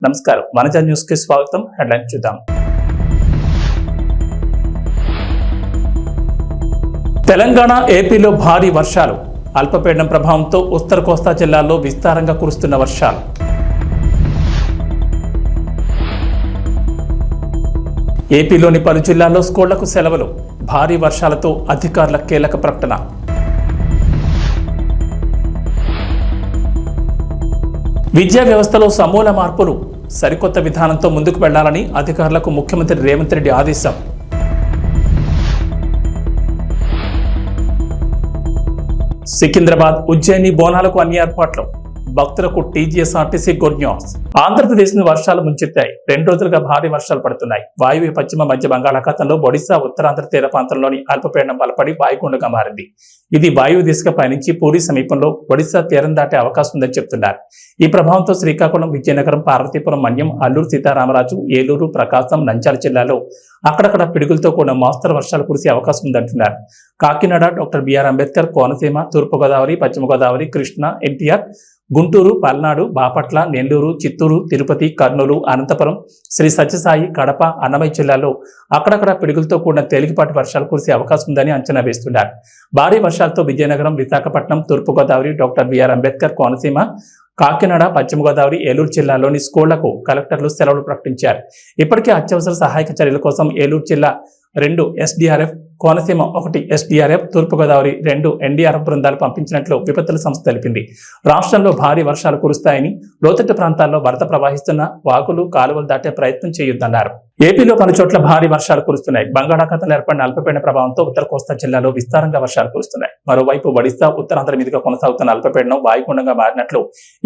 నమస్కారం, వనజ న్యూస్ కి స్వాగతం. హెడ్లైన్ చూద్దాం. తెలంగాణ, ఏపీలో భారీ వర్షాలు. అల్పపీడనం ప్రభావంతో ఉత్తర కోస్తా జిల్లాల్లో విస్తారంగా కురుస్తున్న వర్షాలు. ఏపీలోని పలు జిల్లాల్లో స్కూళ్లకు సెలవులు. భారీ వర్షాలతో అధికారుల కీలక ప్రకటన. విద్యా వ్యవస్థలో సమూల మార్పులు. సరికొత్త విధానంతో ముందుకు వెళ్లాలని అధికారులకు ముఖ్యమంత్రి రేవంత్ రెడ్డి ఆదేశం. సికింద్రాబాద్, ఉజ్జయిని బోనాలకు అన్ని ఏర్పాట్లు. భక్తులకు టీజీఎస్ఆర్టీసీ గుడ్ న్యూస్. ఆంధ్రప్రదేశ్ ను వర్షాలు ముంచెత్తాయి. 2 రోజులుగా భారీ వర్షాలు పడుతున్నాయి. వాయువ్య పశ్చిమ మధ్య బంగాళాఖాతంలో ఒడిశా ఉత్తరాంధ్ర తీర ప్రాంతంలోని అల్పపీడనం బలపడి వాయుగుండంగా మారింది. ఇది వాయువు దిశగా పయనించి పూరి సమీపంలో ఒడిశా తీరం దాటే అవకాశం ఉందని చెబుతున్నారు. ఈ ప్రభావంతో శ్రీకాకుళం, విజయనగరం, పార్వతీపురం, మన్యం, అల్లూరు సీతారామరాజు, ఏలూరు, ప్రకాశం, నంద్యాల జిల్లాలో అక్కడక్కడ పిడుగులతో కూడిన మోస్తరు వర్షాలు కురిసే అవకాశం ఉందంటున్నారు. కాకినాడ, డాక్టర్ బిఆర్ అంబేద్కర్ కోనసీమ, తూర్పుగోదావరి, పశ్చిమ గోదావరి, కృష్ణా, ఎన్టీఆర్, గుంటూరు, పల్నాడు, బాపట్ల, నెల్లూరు, చిత్తూరు, తిరుపతి, కర్నూలు, అనంతపురం, శ్రీ సత్యసాయి, కడప, అన్నమయ్య జిల్లాల్లో అక్కడక్కడ పిడుగులతో కూడిన తేలికపాటి వర్షాలు కురిసే అవకాశం ఉందని అంచనా వేస్తున్నారు. భారీ వర్షాలతో విజయనగరం, విశాఖపట్నం, తూర్పుగోదావరి, డాక్టర్ బిఆర్ అంబేద్కర్ కోనసీమ, కాకినాడ, పశ్చిమ గోదావరి, ఏలూరు జిల్లాలోని స్కూళ్లకు కలెక్టర్లు సెలవులు ప్రకటించారు. ఇప్పటికే అత్యవసర సహాయక చర్యల కోసం ఏలూరు జిల్లా 2 SDRF, కోనసీమ 1 SDRF, తూర్పుగోదావరి 2 NDRF బృందాలు పంపించినట్లు విపత్తుల సంస్థ తెలిపింది. రాష్ట్రంలో భారీ వర్షాలు కురుస్తాయని, లోతట్టు ప్రాంతాల్లో వరద ప్రవహిస్తున్న వాగులు, కాలువలు దాటే ప్రయత్నం చేయొద్దన్నారు. ఏపీలో పలు చోట్ల భారీ వర్షాలు కురుస్తున్నాయి. బంగాళాఖాతంలో ఏర్పడిన అల్పపీడన ప్రభావంతో ఉత్తర కోస్తా జిల్లాలో విస్తారంగా వర్షాలు కురుస్తున్నాయి. మరోవైపు ఒడిశా, ఉత్తరాంధ్ర మీదుగా కొనసాగుతున్న అల్పపీడనం వాయుగుండంగా మారినట్లు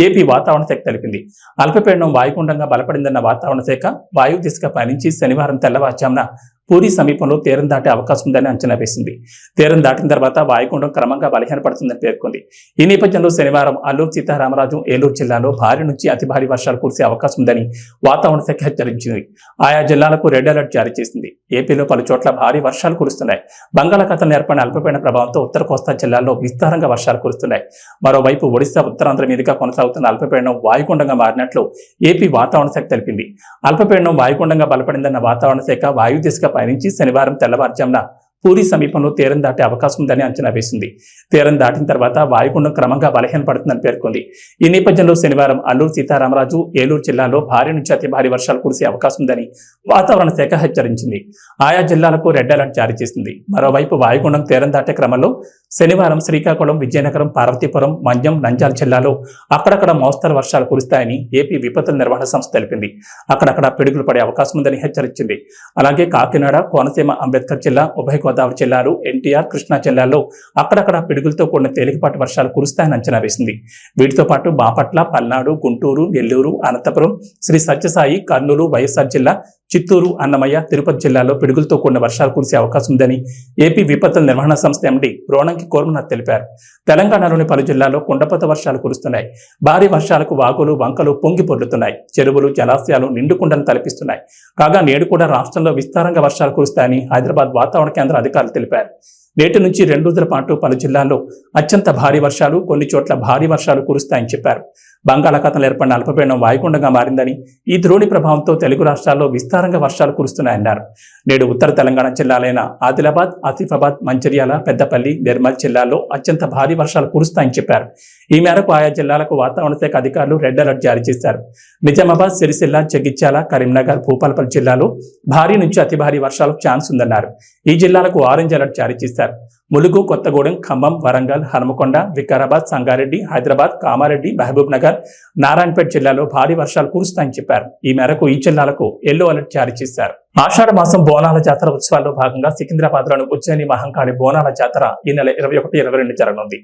ఏపీ వాతావరణ శాఖ తెలిపింది. అల్పపీడనం వాయుగుండంగా బలపడిందన్న వాతావరణ శాఖ వాయు దిశగా పయనించి శనివారం తెల్లవారుజామున పూరి సమీపంలో తీరం దాటే అవకాశం ఉందని అంచనా వేసింది. తీరం దాటిన తర్వాత వాయుగుండం క్రమంగా బలహీనపడుతుందని పేర్కొంది. ఈ నేపథ్యంలో శనివారం అల్లూరు సీతారామరాజు, ఏలూరు జిల్లాలో భారీ నుంచి అతి భారీ వర్షాలు కురిసే అవకాశం ఉందని వాతావరణ శాఖ హెచ్చరించింది. ఆయా జిల్లాలకు రెడ్ అలర్ట్ జారీ చేసింది. ఏపీలో పలు చోట్ల భారీ వర్షాలు కురుస్తున్నాయి. బంగాళాఖాతంలో ఏర్పడిన అల్పపీడన ప్రభావంతో ఉత్తర కోస్తా జిల్లాల్లో విస్తారంగా వర్షాలు కురుస్తున్నాయి. మరోవైపు ఒడిశా, ఉత్తరాంధ్ర మీదుగా కొనసాగుతున్న అల్పపీడనం వాయుగుండంగా మారినట్లు ఏపీ వాతావరణ శాఖ తెలిపింది. అల్పపీడనం వాయుగుండంగా బలపడిందన్న వాతావరణ శాఖ వాయు దిశగా పయనించి శనివారం తెల్లవారుజామున పూరి సమీపంలో తీరం దాటే అవకాశం ఉందని అంచనా వేసింది. తీరం దాటిన తర్వాత వాయుగుండం క్రమంగా బలహీనపడుతుందని పేర్కొంది. ఈ నేపథ్యంలో శనివారం అల్లూరు సీతారామరాజు, ఏలూరు జిల్లాలో భారీ నుంచి అతి భారీ వర్షాలు కురిసే అవకాశం ఉందని వాతావరణ శాఖ హెచ్చరించింది. ఆయా జిల్లాలకు రెడ్ అలర్ట్ జారీ చేసింది. మరోవైపు వాయుగుండం తీరం దాటే క్రమంలో శనివారం శ్రీకాకుళం, విజయనగరం, పార్వతీపురం, మన్యం, నంద్యాల జిల్లాలో అక్కడక్కడ మోస్తరు వర్షాలు కురుస్తాయని ఏపీ విపత్తుల నిర్వహణ సంస్థ తెలిపింది. అక్కడక్కడ పిడుగులు పడే అవకాశం ఉందని హెచ్చరించింది. అలాగే కాకినాడ, కోనసీమ, అంబేద్కర్ జిల్లా, ఉభయ గోదావరి జిల్లాలు, ఎన్టీఆర్, కృష్ణా జిల్లాల్లో అక్కడక్కడ పిడుగులతో కూడిన తేలికపాటి వర్షాలు కురుస్తాయని అంచనా వేసింది. వీటితో పాటు బాపట్ల, పల్నాడు, గుంటూరు, నెల్లూరు, అనంతపురం, శ్రీ సత్యసాయి, కర్నూలు, వైఎస్ఆర్ జిల్లా, చిత్తూరు, అన్నమయ్య, తిరుపతి జిల్లాలో పిడుగులతో కూడిన వర్షాలు కురిసే అవకాశం ఉందని ఏపీ విపత్తుల నిర్వహణ సంస్థ ఎండీ రోణంకి కోర్మనాథ్ తెలిపారు. తెలంగాణలోని పలు జిల్లాల్లో కుండపోత వర్షాలు కురుస్తున్నాయి. భారీ వర్షాలకు వాగులు, వంకలు పొంగి పొర్లుతున్నాయి. చెరువులు, జలాశయాలు నిండుకుండను తలపిస్తున్నాయి. కాగా నేడు కూడా రాష్ట్రంలో విస్తారంగా వర్షాలు కురుస్తాయని హైదరాబాద్ వాతావరణ కేంద్ర అధికారులు తెలిపారు. నేటి నుంచి 2 రోజుల పాటు పలు జిల్లాల్లో అత్యంత భారీ వర్షాలు, కొన్ని చోట్ల భారీ వర్షాలు కురుస్తాయని చెప్పారు. బంగాళాఖాతంలో ఏర్పడిన అల్పపీడనం వాయుగుండంగా మారిందని, ఈ ద్రోణి ప్రభావంతో తెలుగు రాష్ట్రాల్లో విస్తారంగా వర్షాలు కురుస్తున్నాయన్నారు. నేడు ఉత్తర తెలంగాణ జిల్లాలైన ఆదిలాబాద్, ఆసిఫాబాద్, మంచిర్యాల, పెద్దపల్లి, నిర్మల్ జిల్లాల్లో అత్యంత భారీ వర్షాలు కురుస్తాయని చెప్పారు. ఈ మేరకు ఆయా జిల్లాలకు వాతావరణ శాఖ అధికారులు రెడ్ అలర్ట్ జారీ చేశారు. నిజామాబాద్, సిరిసిల్ల, జగిత్యాల, కరీంనగర్, భూపాలపల్లి జిల్లాలో భారీ నుంచి అతి భారీ వర్షాలకు ఛాన్స్ ఉందన్నారు. ఈ జిల్లాలకు ఆరెంజ్ అలర్ట్ జారీ చేశారు. ములుగు, కొత్తగూడెం, ఖమ్మం, వరంగల్, హనుమకొండ, వికారాబాద్, సంగారెడ్డి, హైదరాబాద్, కామారెడ్డి, మహబూబ్ నగర్, నారాయణపేట జిల్లాలో భారీ వర్షాలు కురుస్తాయని చెప్పారు. ఈ మేరకు ఈ జిల్లాలకు ఎల్లో అలర్ట్ జారీ చేశారు. ఆషాఢ మాసం బోనాల జాతర ఉత్సవాల్లో భాగంగా సికింద్రాబాద్ లోని ఉజ్జయిని మహంకాళి బోనాల జాతర ఈ నెల 21, 22 జరగనుంది.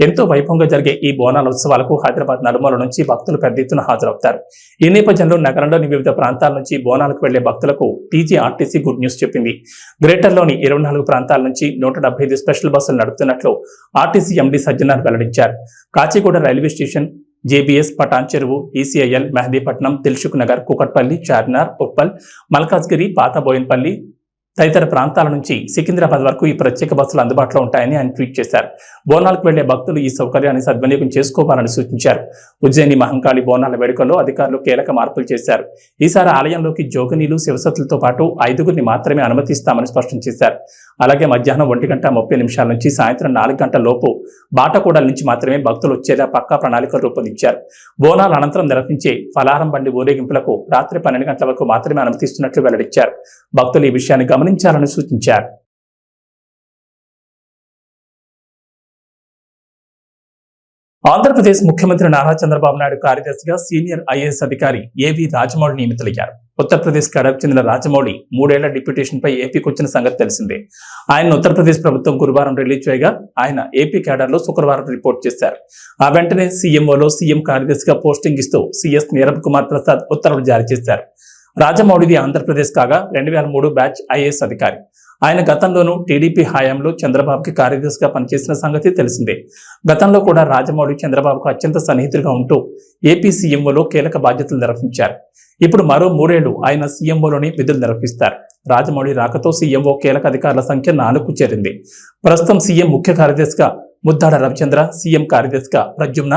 ఎంతో వైభవంగా జరిగే ఈ బోనాల ఉత్సవాలకు హైదరాబాద్ నలుమూల నుంచి భక్తులు పెద్ద ఎత్తున హాజరవుతారు. ఈ నేపథ్యంలో నగరంలోని వివిధ ప్రాంతాల నుంచి బోనాలకు వెళ్లే భక్తులకు టీజీఆర్టీసీ గుడ్ న్యూస్ చెప్పింది. గ్రేటర్లోని 24 ప్రాంతాల నుంచి 175 స్పెషల్ బస్సులు నడుపుతున్నట్లు ఆర్టీసీ ఎండీ సజ్జనార్ వెల్లడించారు. Kachiguda railway station, JBS, Patan Cheruvu, ECIL, Mehdipatnam, Dilsukh Nagar, Kukatpally, Charminar, Uppal, Malkajgiri, పాత బోయిన్పల్లి, తదితర ప్రాంతాల నుంచి సికింద్రాబాద్ వరకు ఈ ప్రత్యేక బస్సులు అందుబాటులో ఉంటాయని ఆయన ట్వీట్ చేశారు. బోనాలకు వెళ్లే భక్తులు ఈ సౌకర్యాన్ని సద్వినియోగం చేసుకోవాలని సూచించారు. ఉజ్జయిని మహంకాళి బోనాల వేడుకల్లో అధికారులు కీలక మార్పులు చేశారు. ఈసారి ఆలయంలోకి జోగినీలు, శివసత్తులతో పాటు 5గురిని మాత్రమే అనుమతిస్తామని స్పష్టం చేశారు. అలాగే మధ్యాహ్నం 1:30 నుంచి సాయంత్రం 4 గంటల లోపు బాటకూడల నుంచి మాత్రమే భక్తులు వచ్చేలా పక్కా ప్రణాళికలు రూపొందించారు. బోనాల అనంతరం నిర్వహించే ఫలారం బండి ఊరేగింపులకు రాత్రి 12 గంటల వరకు మాత్రమే అనుమతిస్తున్నట్లు వెల్లడించారు. భక్తులు ఈ విషయాన్ని గమనించాలని సూచించారు. ఆంధ్రప్రదేశ్ ముఖ్యమంత్రి నారా చంద్రబాబు నాయుడు కార్యదర్శిగా సీనియర్ ఐఏఎస్ అధికారి ఏవి రాజమౌళి నియమితులయ్యారు. ఉత్తరప్రదేశ్ కడకు చెందిన రాజమౌళి 3 ఏళ్ల డిప్యూటేషన్ పై ఏపీకి వచ్చిన సంగతి తెలిసిందే. ఆయన ఉత్తరప్రదేశ్ ప్రభుత్వం గురువారం రిలీజ్ చేయగా ఆయన ఏపీ క్యాడర్ లో శుక్రవారం రిపోర్ట్ చేశారు. ఆ వెంటనే సీఎంఓలో సీఎం కార్యదర్శిగా పోస్టింగ్ ఇస్తూ సీఎస్ నీరబ్ కుమార్ ప్రసాద్ ఉత్తర్వులు జారీ చేశారు. రాజమౌళిది ఆంధ్రప్రదేశ్ కాగా 2003 బ్యాచ్ ఐఏఎస్ అధికారి. ఆయన గతంలోనూ టీడీపీ హయాంలో చంద్రబాబుకి కార్యదర్శిగా పనిచేసిన సంగతి తెలిసిందే. గతంలో కూడా రాజమౌళి చంద్రబాబుకు అత్యంత సన్నిహితులుగా ఉంటూ ఏపీ సీఎంఓలో కీలక బాధ్యతలు నిర్వహించారు. ఇప్పుడు మరో 3 ఏళ్లు ఆయన సీఎంఓలోని విధులు నిర్వహిస్తారు. రాజమౌళి రాకతో సీఎంఓ కీలక అధికారుల సంఖ్య 4కు చేరింది. ప్రస్తుతం సీఎం ముఖ్య కార్యదర్శిగా ముద్దాడ రవిచంద్ర, సీఎం కార్యదర్శిగా ప్రద్యుమ్న,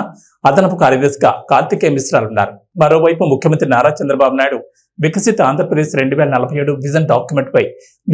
అదనపు కార్యదర్శిగా కార్తికేయ మిశ్రాలున్నారు. మరోవైపు ముఖ్యమంత్రి నారా చంద్రబాబు నాయుడు వికసిత ఆంధ్రప్రదేశ్ 2047 విజన్ డాక్యుమెంట్ పై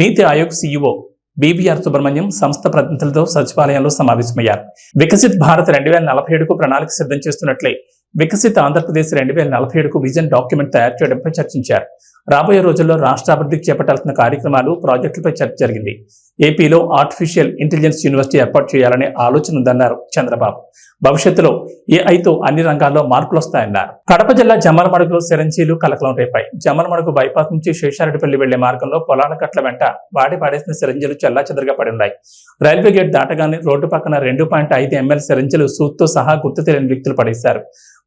నీతి ఆయోగ్ సీఈఓ బీవీఆర్ సుబ్రహ్మణ్యం సంస్థ ప్రతినిధులతో సచివాలయంలో సమావేశమయ్యారు. వికసిత్ భారత్ 2047కు ప్రణాళిక సిద్ధం చేస్తున్నట్లే వికసిత ఆంధ్రప్రదేశ్ 2047కు విజన్ డాక్యుమెంట్ తయారు చేయడంపై చర్చించారు. రాబోయే రోజుల్లో రాష్ట్ర అభివృద్ధికి చేపట్టాల్సిన కార్యక్రమాలు, ప్రాజెక్టులపై చర్చ జరిగింది. ఏపీలో ఆర్టిఫిషియల్ ఇంటెలిజెన్స్ యూనివర్సిటీ ఏర్పాటు చేయాలనే ఆలోచన ఉందన్నారు చంద్రబాబు. భవిష్యత్తులో ఏఐతో అన్ని రంగాల్లో మార్పులు వస్తాయన్నారు. కడప జిల్లా జమ్మలమడుగులో సిరంజీలు కలకలం రేపాయి. జమ్మలమడుగు బైపాస్ నుంచి శేషారెడ్డిపల్లి వెళ్లే మార్గంలో పొలాల కట్ల వెంట పాడేసిన సిరంజీలు చెల్లాచెదరుగా పడి ఉన్నాయి. రైల్వే గేట్ దాటగానే రోడ్డు పక్కన 2.5 ml సిరంజీలు సూత్తో సహా గుర్తు తెలియని వ్యక్తులు పడేశారు.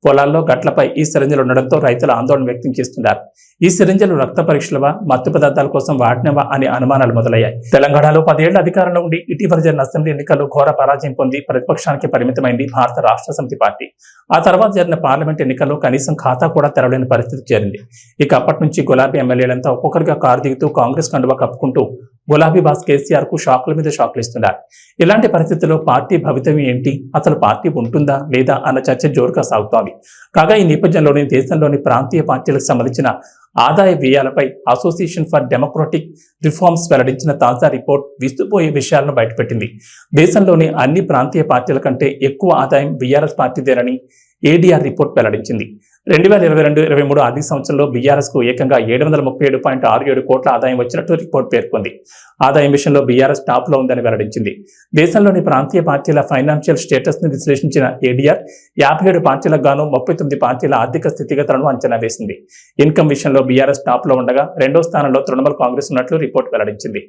పొలాల్లో గట్లపై ఈ సిరంజీలు ఉండడంతో రైతులు ఆందోళన వ్యక్తం చేస్తున్నారు. ఈ సిరంజీలు రక్త పరీక్షలవా, మత్తు పదార్థాల కోసం వాడినవా అనే అనుమానాలు మొదలయ్యాయి. తెలంగాణలో 10 ఏళ్ల అధికారంలో ఉండి ఇటీవల జరిగిన అసెంబ్లీ ఎన్నికల్లో ఘోర పరాజయం పొంది ప్రతిపక్షానికి పరిమితమైంది భారత రాష్ట్ర సమితి పార్టీ. ఆ తర్వాత జరిగిన పార్లమెంట్ ఎన్నికల్లో కనీసం ఖాతా కూడా తెరవలేని పరిస్థితి చేరింది. ఇక అప్పటి నుంచి గులాబీ ఎమ్మెల్యేలంతా ఒక్కొక్కరిగా కారు దిగుతూ కాంగ్రెస్ కండువా కప్పుకుంటూ గులాబీ బాస్ కేసీఆర్ కు షాక్ల మీద షాక్లు ఇస్తున్నారు. ఇలాంటి పరిస్థితుల్లో పార్టీ భవితవ్యం ఏంటి, అసలు పార్టీ ఉంటుందా లేదా అన్న చర్చ జోరుగా సాగుతోంది. కాగా ఈ నేపథ్యంలోనే దేశంలోని ప్రాంతీయ పార్టీలకు సంబంధించిన ఆదాయ వ్యయాలపై అసోసియేషన్ ఫర్ డెమోక్రటిక్ రిఫార్మ్స్ వెల్లడించిన తాజా రిపోర్ట్ విస్తుపోయే విషయాలను బయటపెట్టింది. దేశంలోని అన్ని ప్రాంతీయ పార్టీల కంటే ఎక్కువ ఆదాయం బీఆర్ఎస్ పార్టీదేనని ఏడీఆర్ రిపోర్ట్ వెల్లడించింది. 2022-23 ఆర్థిక సంవత్సరంలో బీఆర్ఎస్ కు ఏకంగా 737.67 కోట్ల ఆదాయం వచ్చినట్టు రిపోర్ట్ పేర్కొంది. ఆదాయం విషయంలో బీఆర్ఎస్ టాప్ లో ఉందని వెల్లడించింది. దేశంలోని ప్రాంతీయ పార్టీల ఫైనాన్షియల్ స్టేటస్ ని విశ్లేషించిన ఏడీఆర్ 57 పార్టీలకు గాను 39 పార్టీల ఆర్థిక స్థితిగతులను అంచనా వేసింది. ఇన్కమ్ విషయంలో బీఆర్ఎస్ టాప్ లో ఉండగా 2వ స్థానంలో తృణమూల్ కాంగ్రెస్ ఉన్నట్లు రిపోర్ట్ వెల్లడించింది.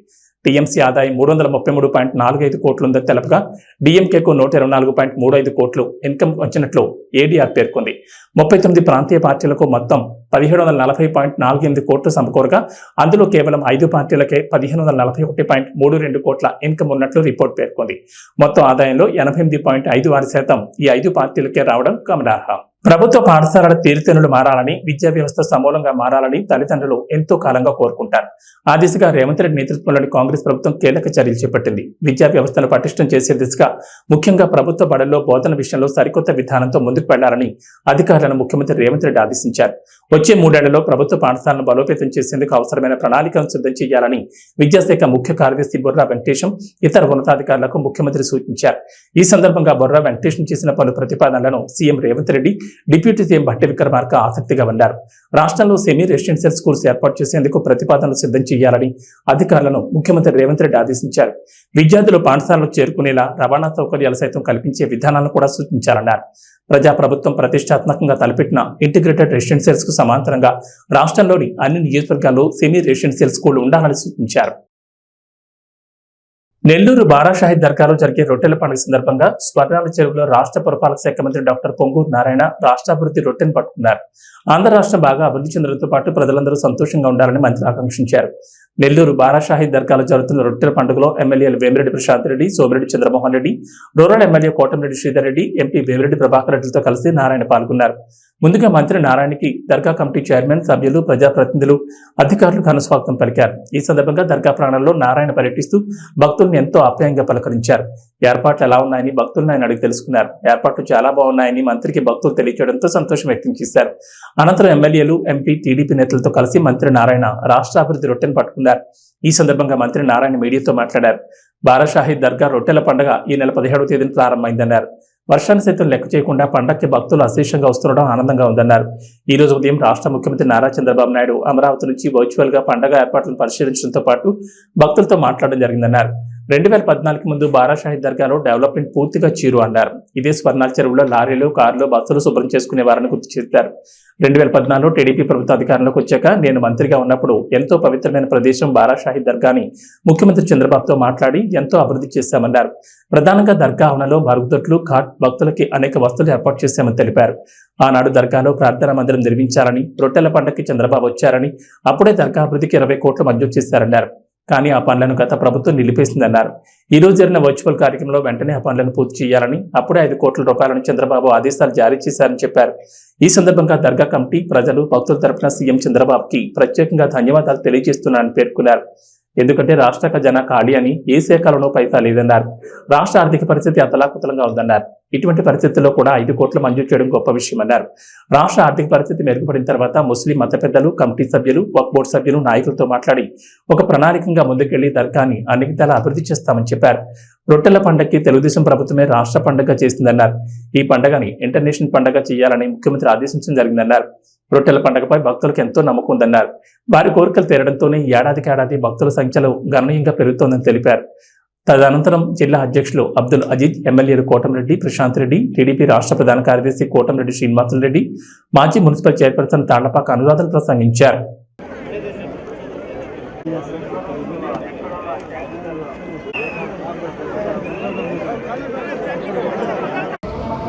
టీఎంసీ ఆదాయం 333.45 కోట్లు ఉందని తెలపగా డీఎంకేకు 124.35 కోట్లు ఇన్కమ్ వచ్చినట్లు ఏడీఆర్ పేర్కొంది. 39 ప్రాంతీయ పార్టీలకు మొత్తం 1740.48 కోట్లు సమకూరగా అందులో కేవలం 5 పార్టీలకే 1541.32 కోట్ల ఇన్కమ్ ఉన్నట్లు రిపోర్ట్ పేర్కొంది. మొత్తం ఆదాయంలో 88.56% ఈ 5 పార్టీలకే రావడం గమనార్హం. ప్రభుత్వ పాఠశాలల తీరుతెన్నులు మారాలని, విద్యా వ్యవస్థ సమూలంగా మారాలని తల్లిదండ్రులు ఎంతో కాలంగా కోరుకుంటారు. ఆ దిశగా రేవంత్ రెడ్డి నేతృత్వంలోని కాంగ్రెస్ ప్రభుత్వం కీలక చర్యలు చేపట్టింది. విద్యా వ్యవస్థను పటిష్టం చేసే దిశగా ముఖ్యంగా ప్రభుత్వ బడుల్లో బోధన విషయంలో సరికొత్త విధానంతో ముందుకు వెళ్లాలని అధికారులను ముఖ్యమంత్రి రేవంత్ రెడ్డి ఆదేశించారు. వచ్చే 3 ఏళ్లలో ప్రభుత్వ పాఠశాలను బలోపేతం చేసేందుకు అవసరమైన ప్రణాళికలను సిద్ధం చేయాలని విద్యాశాఖ ముఖ్య కార్యదర్శి బొర్రా వెంకటేశం ఇతర ఉన్నతాధికారులకు ముఖ్యమంత్రి సూచించారు. ఈ సందర్భంగా బొర్రా వెంకటేశం చేసిన పలు ప్రతిపాదనలను CM Revanth Reddy, deputy CM Bhatti Vikramarka ఆసక్తిగా ఉన్నారు. రాష్ట్రంలో సెమీ రెసిడెన్షియల్ స్కూల్స్ ఏర్పాటు చేసేందుకు ప్రతిపాదనలు సిద్ధం చేయాలని అధికారులను ముఖ్యమంత్రి రేవంత్ రెడ్డి ఆదేశించారు. విద్యార్థులు పాఠశాలకు చేరుకునేలా రవాణా సౌకర్యాలు సైతం కల్పించే విధానాలను కూడా సూచించారన్నారు. ప్రజాప్రభుత్వం ప్రతిష్టాత్మకంగా తలపెట్టిన ఇంటిగ్రేటెడ్ రెసిడెన్షియల్స్ కు సమాంతరంగా రాష్ట్రంలోని అన్ని నియోజకవర్గాల్లో సెమీ రెసిడెన్షియల్ స్కూల్ ఉండాలని సూచించారు. నెల్లూరు బారాషాహి దర్గాలో జరిగే రొట్టెల పండుగ సందర్భంగా స్వర్ణాల చెరువులో రాష్ట్ర పురపాలక శాఖ మంత్రి డాక్టర్ పొంగూరు నారాయణ రాష్ట్రాభివృద్ధి రొట్టెను పట్టుకున్నారు. ఆంధ్ర రాష్ట్రం బాగా అభివృద్ధి చెందడంతో పాటు ప్రజలందరూ సంతోషంగా ఉండాలని మంత్రి ఆకాంక్షించారు. నెల్లూరు బారాషాహి దర్గాలో జరుగుతున్న రొట్టెల పండుగలో ఎమ్మెల్యేలు Vemireddy Prashanth Reddy, Somireddy Chandramohan Reddy, rural MLA Kotamreddy Sridhar Reddy, MP Vemireddy Prabhakar రెడ్డితో కలిసి నారాయణ పాల్గొన్నారు. ముందుగా మంత్రి నారాయణకి దర్గా కమిటీ చైర్మన్, సభ్యులు, ప్రజాప్రతినిధులు, అధికారులు ఘనస్వాగతం పలికారు. ఈ సందర్భంగా దర్గా ప్రాంగణంలో నారాయణ పర్యటిస్తూ భక్తులను ఎంతో ఆప్యాయంగా పలకరించారు. ఏర్పాట్లు ఎలా ఉన్నాయని భక్తులను ఆయన అడిగి తెలుసుకున్నారు. ఏర్పాట్లు చాలా బాగున్నాయని మంత్రికి భక్తులు తెలియజేయడంతో సంతోషం వ్యక్తం చేశారు. అనంతరం ఎమ్మెల్యేలు, ఎంపీ, టీడీపీ నేతలతో కలిసి మంత్రి నారాయణ రాష్ట్ర అభివృద్ధి రొట్టెను పట్టుకున్నారు. ఈ సందర్భంగా మంత్రి నారాయణ మీడియాతో మాట్లాడారు. బారాషాహి దర్గా రొట్టెల పండుగ ఈ నెల 17వ తేదీన ప్రారంభమైందన్నారు. వర్షాన్ని సైతం లెక్క చేయకుండా పండగకి భక్తులు అశేషంగా వస్తుండడం ఆనందంగా ఉందన్నారు. ఈ రోజు ఉదయం రాష్ట్ర ముఖ్యమంత్రి నారా చంద్రబాబు నాయుడు అమరావతి నుంచి వర్చువల్ గా పండగ ఏర్పాట్లను పరిశీలించడంతో పాటు భక్తులతో మాట్లాడడం జరిగిందన్నారు. 2014 ముందు బారాషాహి దర్గాలో డెవలప్మెంట్ పూర్తిగా చీరు అన్నారు. ఇదే స్వర్ణాల చెరువులో లారీలు, కార్లు, బస్సులు శుభ్రం చేసుకునేవారని గుర్తు చేశారు. 2014లో టీడీపీ ప్రభుత్వ అధికారంలోకి వచ్చాక నేను మంత్రిగా ఉన్నప్పుడు ఎంతో పవిత్రమైన ప్రదేశం బారాషాహి దర్గాని ముఖ్యమంత్రి చంద్రబాబుతో మాట్లాడి ఎంతో అభివృద్ధి చేశామన్నారు. ప్రధానంగా దర్గా ఆవరణలో మరుగుదొడ్లు, ఘాట్, భక్తులకి అనేక వస్తువులు ఏర్పాటు చేశామని తెలిపారు. ఆనాడు దర్గాలో ప్రార్థనా మందిరం నిర్మించాలని, రొట్టెల పండగకి చంద్రబాబు వచ్చారని, అప్పుడే దర్గా అభివృద్ధికి 20 కోట్లు మంజూరు చేశారన్నారు. కానీ ఆ పనులను గత ప్రభుత్వం నిలిపేసిందన్నారు. ఈ రోజు జరిగిన వర్చువల్ కార్యక్రమంలో వెంటనే ఆ పనులను పూర్తి చేయాలని, అప్పుడే 5 కోట్ల రూపాయలను చంద్రబాబు ఆదేశాలు జారీ చేశారని చెప్పారు. ఈ సందర్భంగా దర్గా కమిటీ, ప్రజలు, భక్తుల తరపున సీఎం చంద్రబాబుకి ప్రత్యేకంగా ధన్యవాదాలు తెలియజేస్తున్నానని పేర్కొన్నారు. ఎందుకంటే రాష్ట్ర ఖజానా ఖాళీ అని, ఏ శాఖలోనూ పైసా లేదన్నారు. రాష్ట్ర ఆర్థిక పరిస్థితి అతలాకుతలంగా ఉందన్నారు. ఇటువంటి పరిస్థితుల్లో కూడా 5 కోట్లు మంజూరు చేయడం గొప్ప విషయమన్నారు. రాష్ట్ర ఆర్థిక పరిస్థితి మెరుగుపడిన తర్వాత ముస్లిం మత పెద్దలు, కమిటీ సభ్యులు, వక్ఫ్ బోర్డు సభ్యులు, నాయకులతో మాట్లాడి ఒక ప్రణాళికంగా ముందుకెళ్లి దర్గాని అన్ని విధాలా అభివృద్ధి చేస్తామని చెప్పారు. రొట్టెల పండగకి తెలుగుదేశం ప్రభుత్వమే రాష్ట్ర పండుగ చేసిందన్నారు. ఈ పండుగని ఇంటర్నేషనల్ పండుగ చేయాలని ముఖ్యమంత్రి ఆదేశించడం జరిగిందన్నారు. రొట్టెల పండుగపై భక్తులకు ఎంతో నమ్మకం ఉందన్నారు. వారి కోరికలు తీరడంతోనే ఏడాదికేడాది భక్తుల సంఖ్యలో గణనీయంగా పెరుగుతోందని తెలిపారు. తదనంతరం జిల్లా అధ్యక్షులు అబ్దుల్ అజీజ్, ఎమ్మెల్యేలు కోటంరెడ్డి, ప్రశాంత్ రెడ్డి, టీడీపీ రాష్ట్ర ప్రధాన కార్యదర్శి కోటంరెడ్డి శ్రీనివాసులరెడ్డి, మాజీ మున్సిపల్ చైర్పర్సన్ తాళ్లపాక అనురాధలు ప్రసంగించారు.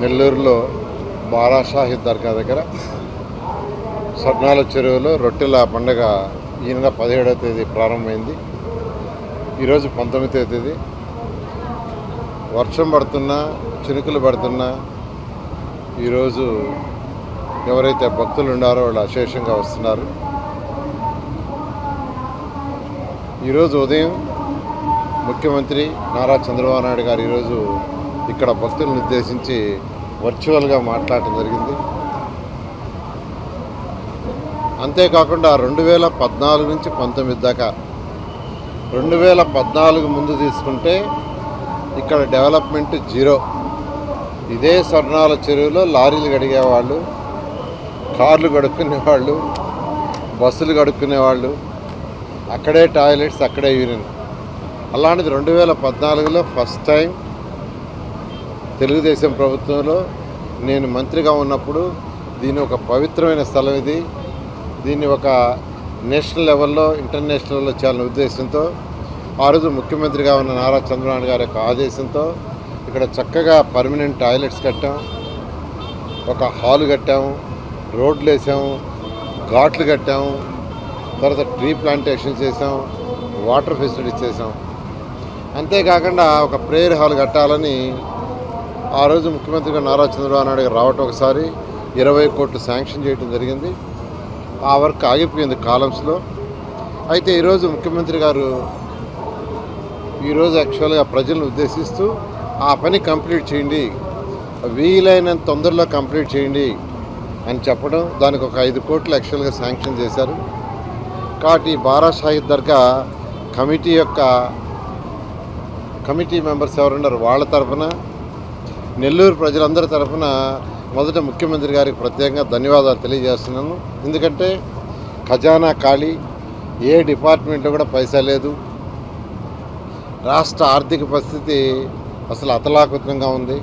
నెల్లూరులో బారాషాహి దర్గా దగ్గర స్వర్ణాల చెరువులో రొట్టెల పండుగ ఈ నెల 17వ తేదీ ప్రారంభమైంది. ఈరోజు 19వ తేదీ. వర్షం పడుతున్నా, చినుకులు పడుతున్నా ఈరోజు ఎవరైతే భక్తులు ఉన్నారో వాళ్ళు అశేషంగా వస్తున్నారు. ఈరోజు ఉదయం ముఖ్యమంత్రి నారా చంద్రబాబు నాయుడు గారు ఈరోజు ఇక్కడ భక్తులను ఉద్దేశించి వర్చువల్గా మాట్లాడటం జరిగింది. అంతేకాకుండా 2014 నుంచి 19 దాకా, 2014 ముందు తీసుకుంటే ఇక్కడ డెవలప్మెంట్ జీరో. ఇదే స్వర్ణాల చెరువులో లారీలు కడిగేవాళ్ళు, కార్లు కడుక్కునేవాళ్ళు, బస్సులు కడుక్కునేవాళ్ళు, అక్కడే టాయిలెట్స్, అక్కడే యూరిన్. అలాంటిది 2014లో ఫస్ట్ టైం తెలుగుదేశం ప్రభుత్వంలో నేను మంత్రిగా ఉన్నప్పుడు దీన్ని ఒక పవిత్రమైన స్థలం ఇది, దీన్ని ఒక నేషనల్ లెవెల్లో, ఇంటర్నేషనల్ లెవెల్లో చేయాలనే ఉద్దేశంతో ఆ రోజు ముఖ్యమంత్రిగా ఉన్న నారా చంద్రబాబు గారి యొక్క ఆదేశంతో ఇక్కడ చక్కగా పర్మనెంట్ టాయిలెట్స్ కట్టాం, ఒక హాల్ కట్టాము, రోడ్లు వేసాము, ఘాట్లు కట్టాము, తర్వాత ట్రీ ప్లాంటేషన్ చేసాం, వాటర్ ఫెసిలిటీస్ చేసాం. అంతేకాకుండా ఒక ప్రేయర్ హాల్ కట్టాలని ఆ రోజు ముఖ్యమంత్రిగా నారా చంద్రబాబు నాయుడు గారు రావటం, ఒకసారి 20 కోట్లు శాంక్షన్ చేయడం జరిగింది. ఆ వర్క్ ఆగిపోయింది కాలమ్స్లో. అయితే ఈరోజు ముఖ్యమంత్రి గారు ఈరోజు యాక్చువల్గా ప్రజలను ఉద్దేశిస్తూ ఆ పని కంప్లీట్ చేయండి, వీలైనంత తొందరలో కంప్లీట్ చేయండి అని చెప్పడం, దానికి ఒక 5 కోట్లు యాక్చువల్గా శాంక్షన్ చేశారు. కాబట్టి బారాషాహి దర్గా కమిటీ మెంబర్స్ ఎవరున్నారు వాళ్ళ తరఫున, నెల్లూరు ప్రజలందరి తరఫున మొదట ముఖ్యమంత్రి గారికి ప్రత్యేకంగా ధన్యవాదాలు తెలియజేస్తున్నాను. ఎందుకంటే ఖజానా ఖాళీ, ఏ డిపార్ట్మెంట్లో కూడా పైసా లేదు, రాష్ట్ర ఆర్థిక పరిస్థితి అసలు అతలాకుతలంగా ఉంది.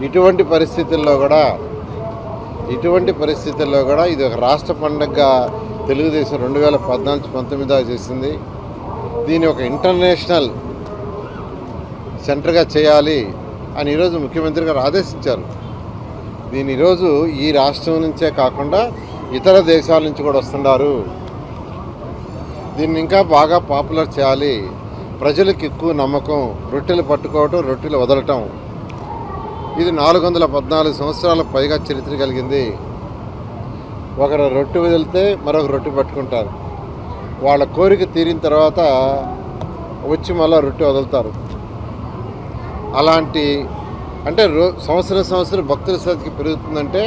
ఇటువంటి పరిస్థితుల్లో కూడా ఇది ఒక రాష్ట్ర పండుగగా తెలుగుదేశం 2014-19 చేసింది. దీన్ని ఒక ఇంటర్నేషనల్ సెంటర్గా చేయాలి అని ఈరోజు ముఖ్యమంత్రి గారు ఆదేశించారు. దీని ఈరోజు ఈ రాష్ట్రం నుంచే కాకుండా ఇతర దేశాల నుంచి కూడా వస్తున్నారు. దీన్ని ఇంకా బాగా పాపులర్ చేయాలి, ప్రజలకు ఎక్కువ నమ్మకం, రొట్టెలు పట్టుకోవటం, రొట్టెలు వదలటం. ఇది 414 సంవత్సరాల పైగా చరిత్ర కలిగింది. ఒకరు రొట్టె వదిలితే మరొక రొట్టె పట్టుకుంటారు. వాళ్ళ కోరిక తీరిన తర్వాత వచ్చి మళ్ళీ రొట్టె వదులుతారు. అలాంటి అంటే సంవత్సరం భక్తుల సంఖ్య పెరుగుతుందంటే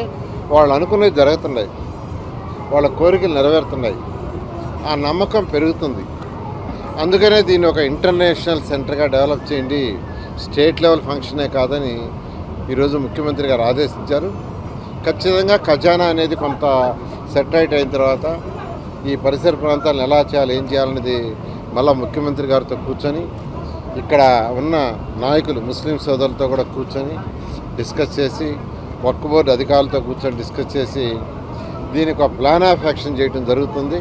వాళ్ళు అనుకున్నవి జరుగుతున్నాయి, వాళ్ళ కోరికలు నెరవేరుతున్నాయి, ఆ నమ్మకం పెరుగుతుంది. అందుకనే దీన్ని ఒక ఇంటర్నేషనల్ సెంటర్గా డెవలప్ చేయండి, స్టేట్ లెవెల్ ఫంక్షనే కాదని ఈరోజు ముఖ్యమంత్రి గారు ఆదేశించారు. ఖచ్చితంగా ఖజానా అనేది కొంత సెటరైట్ అయిన తర్వాత ఈ పరిసర ప్రాంతాలను ఎలా చేయాలి, ఏం చేయాలనేది మళ్ళీ ముఖ్యమంత్రి గారితో కూర్చొని ఇక్కడ ఉన్న నాయకులు ముస్లిం సోదరులతో కూడా కూర్చొని డిస్కస్ చేసి, వక్ఫ్ బోర్డు అధికారులతో కూర్చొని డిస్కస్ చేసి దీనికి ఒక ప్లాన్ ఆఫ్ యాక్షన్ చేయడం జరుగుతుంది.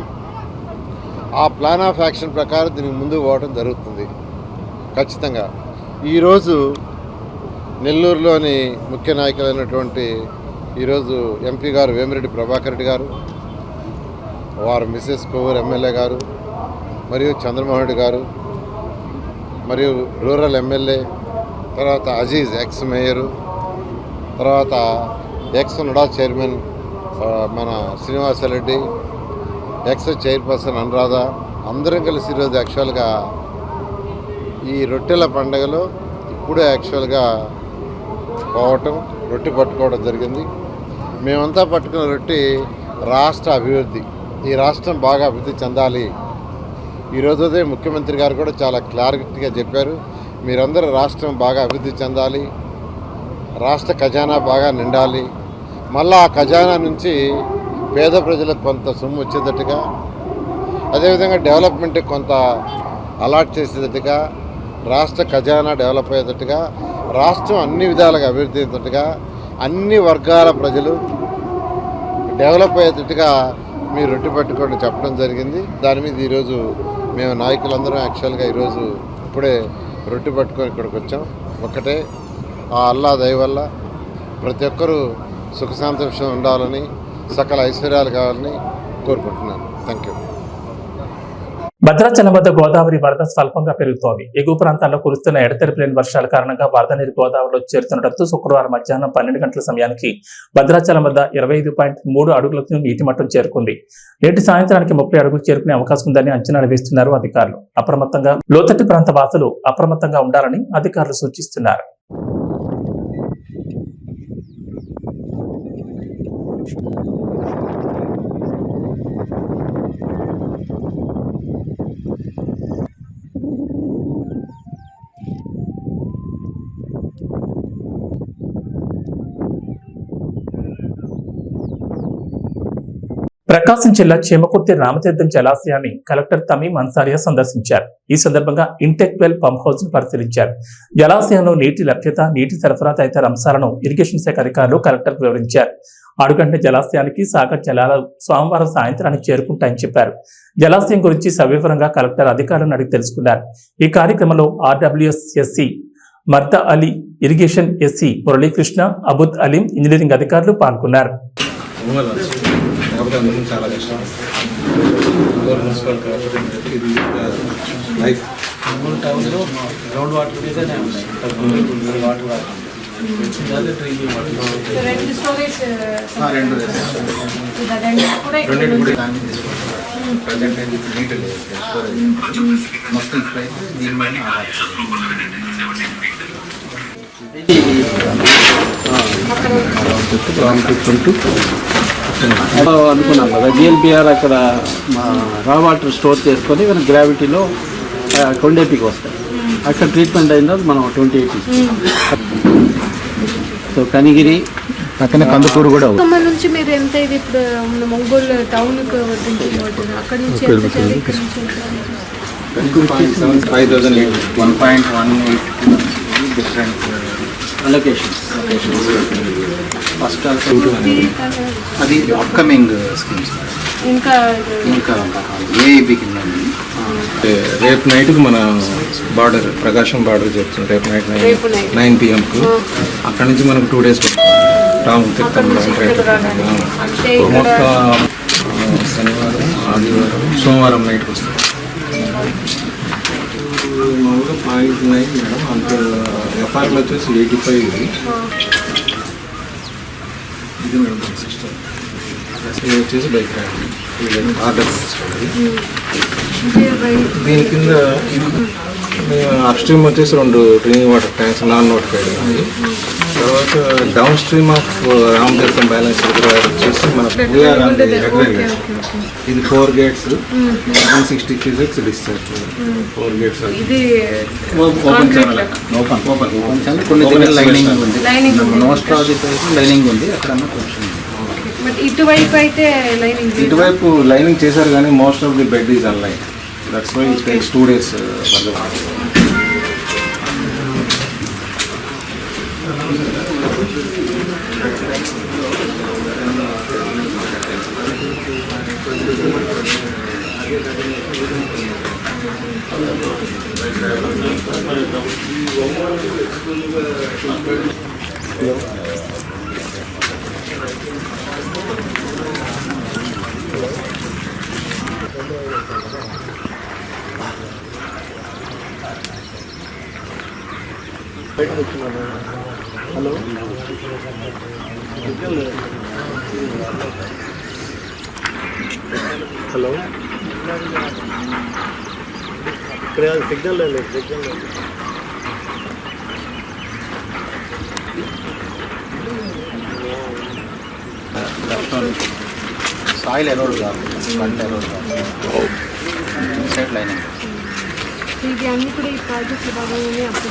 ఆ ప్లాన్ ఆఫ్ యాక్షన్ ప్రకారం దీనికి ముందుకు పోవడం జరుగుతుంది. ఖచ్చితంగా ఈరోజు నెల్లూరులోని ముఖ్య నాయకులైనటువంటి ఈరోజు ఎంపీ గారు వేమిరెడ్డి ప్రభాకర్ రెడ్డి గారు, వారు మిసెస్ కోవూరు ఎమ్మెల్యే గారు, మరియు చంద్రమోహన్ రెడ్డి గారు, మరియు రూరల్ ఎమ్మెల్యే, తర్వాత అజీజ్ ఎక్స్ మేయరు, తర్వాత ఎక్స్ నడా చైర్మన్ మన శ్రీనివాసరెడ్డి, ఎక్స్ చైర్పర్సన్ అనురాధ, అందరం కలిసి ఈరోజు యాక్చువల్గా ఈ రొట్టెల పండుగలో ఇప్పుడే యాక్చువల్గా పోవటం, రొట్టె పట్టుకోవడం జరిగింది. మేమంతా పట్టుకున్న రొట్టె రాష్ట్ర అభివృద్ధి, ఈ రాష్ట్రం బాగా అభివృద్ధి చెందాలి. ఈరోజు ముఖ్యమంత్రి గారు కూడా చాలా క్లారిటీగా చెప్పారు, మీరందరూ రాష్ట్రం బాగా అభివృద్ధి చెందాలి, రాష్ట్ర ఖజానా బాగా నిండాలి, మళ్ళీ ఆ ఖజానా నుంచి పేద ప్రజలకు కొంత సొమ్ము వచ్చేటట్టుగా, అదేవిధంగా డెవలప్మెంట్కి కొంత అలాట్ చేసేటట్టుగా, రాష్ట్ర ఖజానా డెవలప్ అయ్యేటట్టుగా, రాష్ట్రం అన్ని విధాలుగా అభివృద్ధి అయ్యేటట్టుగా, అన్ని వర్గాల ప్రజలు డెవలప్ అయ్యేటట్టుగా మీరు రొట్టె పట్టుకోండి చెప్పడం జరిగింది. దాని మీద ఈరోజు మేము నాయకులందరం యాక్చువల్గా ఈరోజు ఇప్పుడే రొట్టె పట్టుకొని ఇక్కడికి వచ్చాం. ఒకటే ఆ అల్లా దయ వల్ల ప్రతి ఒక్కరూ సుఖ సంతోషం ఉండాలని, సకల ఐశ్వర్యాలు కావాలని కోరుకుంటున్నాను. Thank you. భద్రాచలం వద్ద గోదావరి వరద స్వల్పంగా పెరుగుతోంది. ఎగువ ప్రాంతాల్లో కురుస్తున్న ఎడతెరిపిలేని వర్షాల కారణంగా వరద నీరు గోదావరిలో చేరుతుండటంతో శుక్రవారం మధ్యాహ్నం 12 గంటల సమయానికి భద్రాచలం వద్ద 25.3 అడుగులకు నీటి మట్టం చేరుకుంది. నేటి సాయంత్రానికి 30 అడుగులు చేరుకునే అవకాశం ఉందని అంచనాలు వేస్తున్నారు అధికారులు. అప్రమత్తంగా లోతట్టు ప్రాంత వాసులు అప్రమత్తంగా ఉండాలని అధికారులు సూచిస్తున్నారు. ప్రకాశం జిల్లా చీమకుర్తి రామతీర్థం జలాశయాన్ని కలెక్టర్ తమీం అన్సారియా సందర్శించారు. ఈ సందర్భంగా ఇంటెక్ వెల్ పంప్ హౌస్ ను పరిశీలించారు. జలాశయంలో నీటి లభ్యత, నీటి సరఫరా తదితర అంశాలను ఇరిగేషన్ శాఖ అధికారులు కలెక్టర్ వివరించారు. ఆడుగంట జలాశయానికి సాగర్ జలాలు సోమవారం సాయంత్రానికి చేరుకుంటాయని చెప్పారు. జలాశయం గురించి సవివరంగా కలెక్టర్ అధికారులను అడిగి తెలుసుకున్నారు. ఈ కార్యక్రమంలో RWSSC Marda Ali, irrigation SC Muralikrishna, Abud Aleem, engineering అధికారులు పాల్గొన్నారు. కాకపోతే అందరం చాలా కష్టం. మున్సిపల్ ఇది లైఫ్ టౌన్లో గ్రౌండ్ వాటర్ మీదనే ఉన్నాయి. వాటర్ ప్రజెంట్ అయితే నీటి లేదు మొత్తం ఇప్పుడైతే దీని మీద అనుకున్నాం కదా. జిఎల్పిఆర్ అక్కడ రా వాటర్ స్టోర్ చేసుకొని మన గ్రావిటీలో కొండేపికి వస్తాయి. అక్కడ ట్రీట్మెంట్ అయిన తర్వాత మనం 28 సో కనిగిరి పక్కన కందుకూరు కూడా నుంచి మీరు ఎంత ఇది ఇప్పుడు ఒంగోలు టౌన్ అక్కడ నుంచి 5,001.18 డిఫరెంట్ లొకేషన్స్. ఫస్ట్ అది అప్కమింగ్ స్కీమ్స్. ఇంకా ఏఐబి కింద రేపు నైట్కి మన బార్డర్ ప్రకాశం బార్డర్ చెప్తుంది. రేపు నైట్ 9 PM అక్కడ నుంచి మనకు 2 days రామతీర్థం మొత్తం శనివారం, ఆదివారం, సోమవారం నైట్కి వస్తుంది. మామూలుగా 0.9 మేడం, అంత ఎఫ్ఆర్ఎల్ వచ్చేసి 85 ఇది. ఇది మేడం సిస్టమ్. ఇది వచ్చేసి బైక్ ఆర్డర్ దీని కింద అప్ స్ట్రీమ్ వచ్చేసి 2 drinking water tanks non notified ఉన్నాయి. తర్వాత downstream of Ramatheertham balance reservoir వచ్చేసి మన ఇది 4 gates 160 cusecs discharge. 4 gates open channel కొన్ని దగ్గర లైనింగ్ ఉంది, మోస్ట్ ఆఫ్ ది లైనింగ్ ఉంది. అక్కడ ఇటువైపు లైనింగ్ చేశారు కానీ most of the bed is unlined. That's why it takes 2 days for the hello hello ఇక్కడ సిగ్నల్ లేదు, సిగ్నల్ లేదు. సాయిల్ ఎరోడ్ కాదు, పంట ఎరోడ్ కాదు, సైడ్ లైనింగ్. ఇది అన్ని కూడా ఈ ప్రాజెక్ట్ భాగంగానే అప్పుడు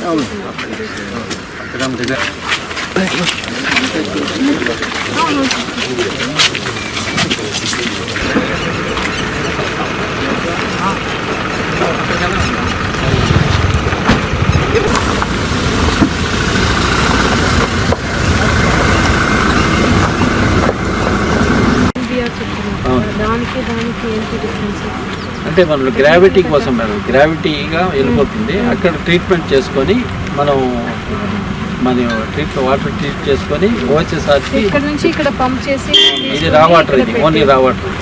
దానికి ఏంటి డిఫరెన్స్? అంటే మనం గ్రావిటీ కోసం మేడం, గ్రావిటీగా వెళ్ళిపోతుంది. అక్కడ ట్రీట్మెంట్ చేసుకొని మనం వాటర్ ట్రీట్ చేసుకొని వచ్చేసరికి ఇక్కడ నుంచి ఇక్కడ పంప్ చేసి ఇది రా వాటర్, ఇది ఓన్లీ రా వాటర్.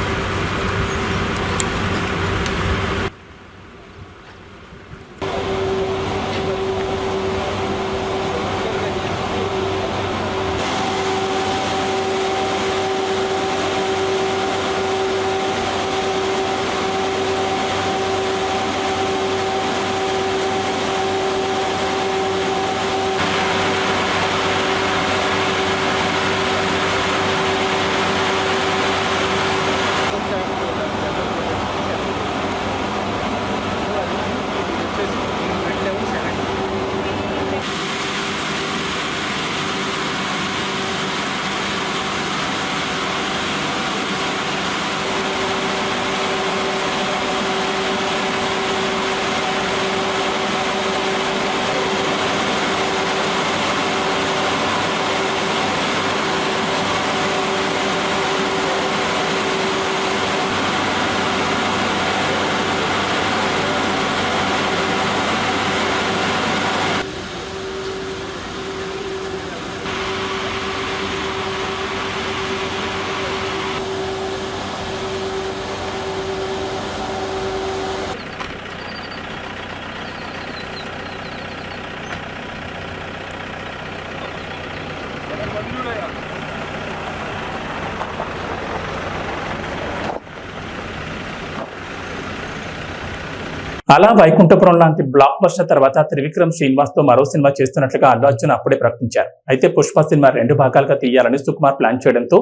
అలా వైకుంఠపురం లాంటి బ్లాక్ బస్టర్ తర్వాత త్రివిక్రమ్ శ్రీనివాస్ తో మరో సినిమా చేస్తున్నట్లుగా అల్లు అర్జున్ అప్పుడే ప్రకటించారు. అయితే పుష్ప సినిమా 2 భాగాలుగా తీయాలని సుకుమార్ ప్లాన్ చేయడంతో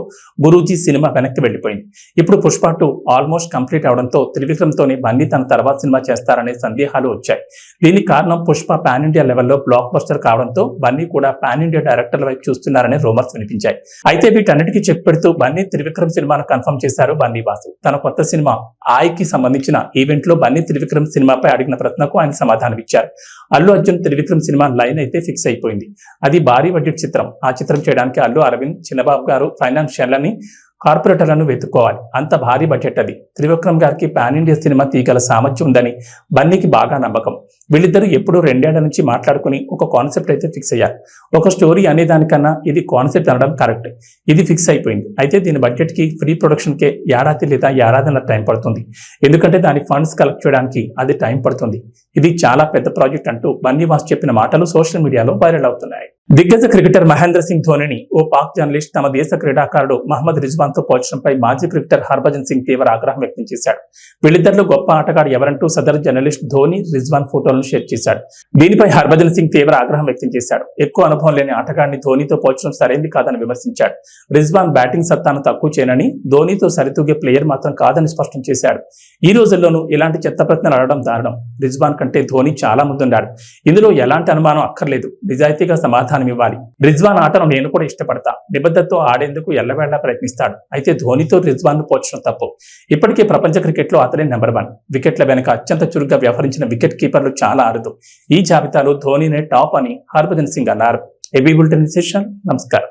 గురూజీ సినిమా వెనక్కి వెళ్లిపోయింది. ఇప్పుడు పుష్ప 2 ఆల్మోస్ట్ కంప్లీట్ అవడంతో త్రివిక్రమ్ తోనే బన్నీ తన తర్వాత సినిమా చేస్తారనే సందేహాలు వచ్చాయి. దీనికి కారణం పుష్ప పాన్ ఇండియా లెవెల్లో బ్లాక్ బస్టర్ కావడంతో బన్నీ కూడా పాన్ ఇండియా డైరెక్టర్ల వైపు చూస్తున్నారనే రూమర్స్ వినిపించాయి. అయితే వీటన్నిటికీ చెక్ పెడుతూ బన్నీ త్రివిక్రమ్ సినిమాను కన్ఫర్మ్ చేశారు బన్నీ వాసు. తన కొత్త సినిమా ఆయకి సంబంధించిన ఈవెంట్ లో బన్నీ త్రివిక్రమ్ సినిమాపై అడిగిన ప్రశ్నకు ఆయన సమాధానం ఇచ్చారు. అల్లు అర్జున్ త్రివిక్రమ్ సినిమా లైన్ అయితే ఫిక్స్ అయిపోయింది. అది భారీ బడ్జెట్ చిత్రం. ఆ చిత్రం చేయడానికి అల్లు అరవింద్, చిన్నబాబు గారు ఫైనాన్షియల్ అని కార్పొరేటర్లను వెతుక్కోవాలి. అంత భారీ బడ్జెట్ అది. త్రివిక్రమ్ గారికి పాన్ ఇండియా సినిమా తీగల సామర్థ్యం ఉందని బన్నీకి బాగా నమ్మకం. వీళ్ళిద్దరూ ఎప్పుడూ 2 ఏళ్ల నుంచి మాట్లాడుకుని ఒక కాన్సెప్ట్ అయితే ఫిక్స్ అయ్యారు. ఒక స్టోరీ అనేదానికన్నా ఇది కాన్సెప్ట్ అనడం కరెక్ట్. ఇది ఫిక్స్ అయిపోయింది. అయితే దీని బడ్జెట్ కి ప్రీ ప్రొడక్షన్ కే ఏడాది లేదా ఏడాదిన్నర టైం పడుతుంది. ఎందుకంటే దాని ఫండ్స్ కలెక్ట్ చేయడానికి అది టైం పడుతుంది. ఇది చాలా పెద్ద ప్రాజెక్ట్ అంటూ బన్నీ వాస్ చెప్పిన మాటలు సోషల్ మీడియాలో వైరల్ అవుతున్నాయి. దిగ్గజ క్రికెటర్ మహేంద్ర సింగ్ ధోనిని ఓ పాక్ జర్నలిస్ట్ తమ దేశ క్రీడాకారుడు మహమ్మద్ రిజ్వాన్ తో పోల్చడంపై మాజీ క్రికెటర్ హర్భజన్ సింగ్ తీవ్ర ఆగ్రహం వ్యక్తం చేశాడు. వీళ్ళిద్దరిలో గొప్ప ఆటగాడు ఎవరంటూ సదరు జర్నలిస్ట్ ధోని రిజ్వాన్ ఫోటోలను షేర్ చేశాడు. దీనిపై హర్భజన్ సింగ్ తీవ్ర ఆగ్రహం వ్యక్తం చేశాడు. ఎక్కువ అనుభవం లేని ఆటగాడిని ధోనితో పోల్చడం సరైంది కాదని విమర్శించాడు. రిజ్వాన్ బ్యాటింగ్ సత్తాను తక్కువ చేయనని, ధోనితో సరితూగే ప్లేయర్ మాత్రం కాదని స్పష్టం చేశాడు. ఈ రోజుల్లోనూ ఇలాంటి చెత్త ప్రశ్నలు అడగడం దారుణం. రిజ్వాన్ కంటే ధోని చాలా ముందున్నాడు. ఇందులో ఎలాంటి అనుమానం అక్కర్లేదు. నిజాయితీగా సమాధానం ఇవ్వాలి. రిజ్వాన్ ఆటను నేను కూడా ఇష్టపడతా. నిబద్ధతతో ఆడేందుకు ఎల్లవేళలా ప్రయత్నిస్తాడు. అయితే ధోనితో రిజ్వాన్ ను పోల్చడం తప్పు. ఇప్పటికే ప్రపంచ క్రికెట్ లో అతనే నెంబర్ 1. వికెట్ల వెనుక అత్యంత చురుగ్గా వ్యవహరించిన వికెట్ కీపర్లు చాలా అరుదు. ఈ జాబితాలో ధోనినే టాప్ అని హర్భజన్ సింగ్ అన్నారు. AB bulletin session. నమస్కారం.